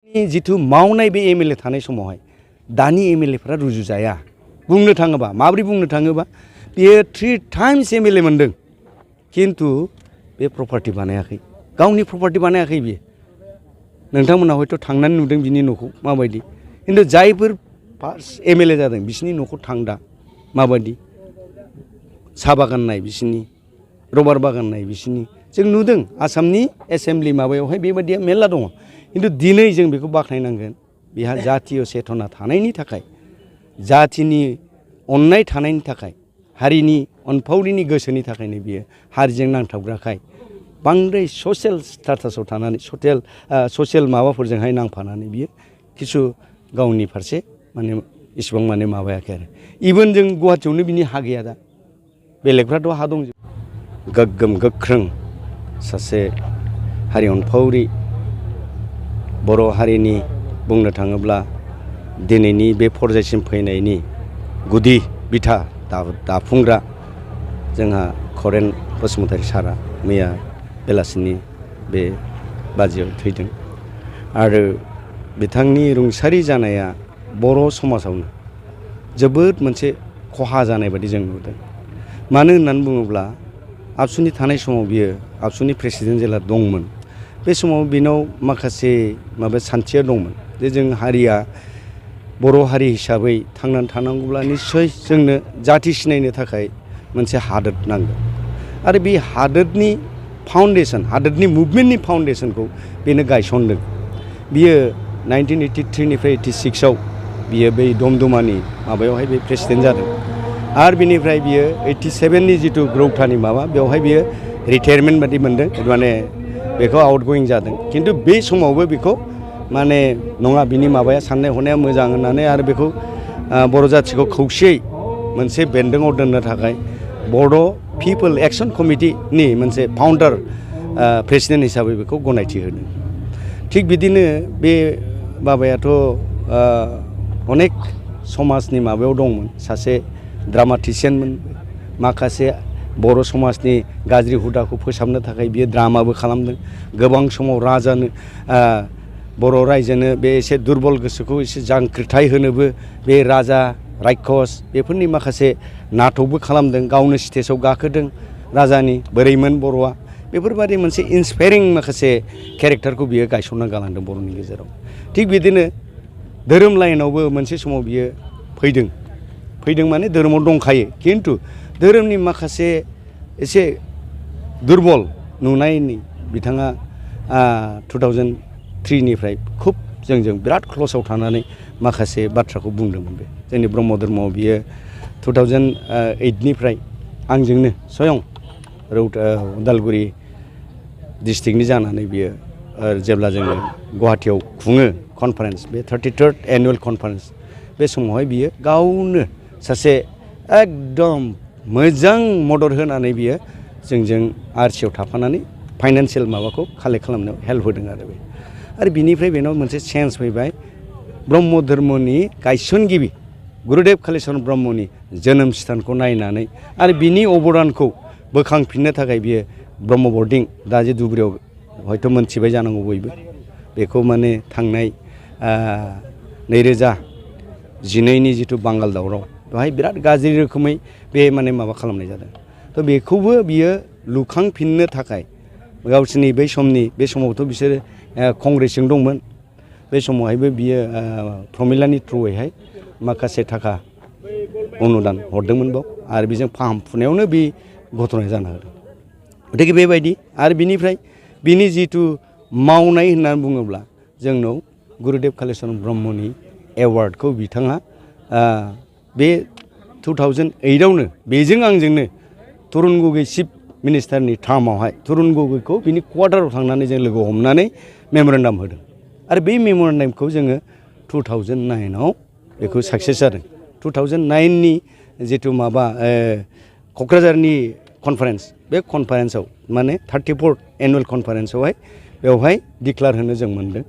जिथु मावनाय बे एमएलए थानाय समावहाय दानि एमएलएफोरा रुजुजाया बुंनो थाङोबा माब्रै बुंनो थाङोबा बेयो 3 टाइम्स एमएलए मोनदों किन्तु बे प्रपार्टि बानायाखै गावनि प्रपार्टि बानायाखै बियो नोंथांमोना हयथ' थांनानै नुदों बिनि न'खौ माबायदि किन्तु जायफोर फार्स्ट एमएलए जादों बिसिनि न'खौ थां दा माबायदि साहा बागान नाय बिसिनि रबार बागान नाय बिसिनि जों नुदों आसामनि एसेम्बलि माबायावहाय बेबायदिया मेरला दङ किन्तु दिनै जों बेखौ बाख्नायनांगोन बेहा जातीय चेतना थानायनि थाखाय जातिनि अननाय थानायनि थाखाय हारिनि अनफावरिनि गोसोनि थाखायनो बियो हारिजों नांथाबग्राखाय बांद्राय ससियेल स्टेटासाव थानानै ससियेल माबाफोरजोंहाय नांफानानै बियो किसु गावनि फारसे माने इसेबां माने माबायाखै आरो इभेन जों गुवाहाटियावनो बिनि हा गैया दा बेलेगफ्राथ' हा दं गोग्गोम गोख्रों सासे हारि अनफावरि बर' हारिनि बुंनो थाङोब्ला दिनैनि बे पर्यायसिम फैनायनि गुदि बिथा दाफुंग्रा जोंहा खरेन बसुमतारी सारा मैया बेलासिनि बे बाजियाव थैदों आरो बिथांनि रुंसारि जानाया बर' समाजावनो जोबोद मोनसे खहा जानाय बायदि जों नुदों मानो होननानै बुङोब्ला आबसुनि थानाय समाव बियो आबसुनि प्रेसिडेन्ट जेला दंमोन बे समाव बेनाव माखासे सान्थिया दंमोन जे जों हारिया बर' हारि हिसाबै थांनानै थानांगौब्ला निस्सय जोंनो जाति सिनायनो थाखाय मोनसे हादोर नांगोन आरो बे हादोरनि फाउन्डेसन हादोरनि मुभमेन्टनि फाउन्डेसनखौ बेनो गायसनदों बियो 1983 निफ्राय 86 आव बियो बै दमदमानि माबायावहाय बे प्रेसिडेन्ट जादों आरो बिनिफ्राय बियो 87 नि जिथु ग्रौथानि माबा बेवहाय बियो रिटायारमेन्ट बादि मोनदों माने बेखौ आउटगयिं जादों किन्तु बे समावबो बेखौ माने नङा बिनि माबाया साननाय हनाया मोजां होननानै आरो बेखौ बर' जाथिखौ खौसेयै मोनसे बेन्दोङाव दोननो थाखाय बड' पिपल एक्सन कमिटिनि मोनसे फाउन्डार प्रेसिडेन्ट हिसाबै बेखौ गनायथि होदों थिग बिदिनो बे बाबायाथ' अनेक समाजनि माबायाव दंमोन सासे ड्रामाटिसियानमोन माखासे बर' समाजनि गाज्रि हुदाखौ फोसाबनो थाखाय बियो ड्रामाबो खालामदों गोबां समाव राजानो बर' रायजोनो बे एसे दुरबल गोसोखौ एसे जांख्रिथाय होनोबो बे राजा रायखस बेफोरनि माखासे नाटकबो खालामदों गावनो स्टेजाव गाखोदों राजानि बोरैमोन बर'आ बेफोरबायदि मोनसे इन्सपायरिं माखासे केरेक्टारखौ बियो गायसनना गालांदों बर'नि गेजेराव थिग बिदिनो धोरोम लाइनावबो मोनसे समाव बियो फैदों माने धोरोमाव दंखायो किन्तु धोरोमनि माखासे एसे दुरबल नुनायनि बिथाङा 2003 निफ्राय खुब जोंजों बिराद क्ल'सआव थानानै माखासे बाथ्राखौ बुंदोंमोन बे जोंनि ब्रह्म धर्मआव बियो 2008 निफ्राय आंजोंनो स्वयं उदालगुरि डिस्ट्रिक्टनि जानानै बियो जेब्ला जोङो गुवाहाटियाव खुङो कनफारेन्स बे 33rd एनुवेल कनफारेन्स बे समावहाय बियो गावनो सासे एकदम मोजां मदद होनानै बियो जोंजों आरसियाव थाफानानै फाइनान्सियेल माबाखौ कालेक्ट खालामनायाव हेल्प होदों आरो बिनिफ्राय बेनाव मोनसे चेन्ज फैबाय ब्रह्म धर्मनि गायसनगिरि गुरुदेव कालिचरन ब्रह्मनि जोनोम स्थानखौ नायनानै आरो बिनि अबदानखौ बोखांफिननो थाखाय बियो ब्रह्म बर्डिं दा जे धुबुरियाव हयथ' मोनथिबाय जानांगौ बयबो बेखौ माने थांनाय 2012नि जिथु बांगाल दावराव बेवहाय बिराद गाज्रि रोखोमै बे माने माबा खालामनाय जादों थ' बेखौबो बियो लुखांफिननो थाखाय गावसोरनि बै समनि बे समावथ' बिसोरो कंग्रेसजों दंमोन बे समावहायबो बियो प्रमिलानि थ्रुयैहाय माखासे थाखा अनुदान हरदोंमोन बाव आरो बेजों फाहामफुनायावनो बे घटनाया जानो हादों गथिखे बेबायदि आरो बिनिफ्राय बिनि जिथु मावनाय होननानै बुङोब्ला जोंनाव गुरुदेव कालिचरन ब्रह्मनि एवार्डखौ बिथाङा बे 2008 आवनो बेजों आंजोंनो तरुन गगৈ चिफ मिनिस्टारनि टार्मावहाय तरुन गगৈखौ बिनि क्वार्टाराव थांनानै जों लोगो हमनानै मेमरेन्डाम होदों आरो बे मेमरेन्डामखौ जोङो 2009 आव बेखौ साक्सेस जादों 2009 नि जिथु माबा क'क्राझारनि कनफारेन्स बे कनफारेन्सआव माने 34th एनुवेल कनफारेन्सआवहाय बेवहाय डिक्लार होनो जों मोन्दों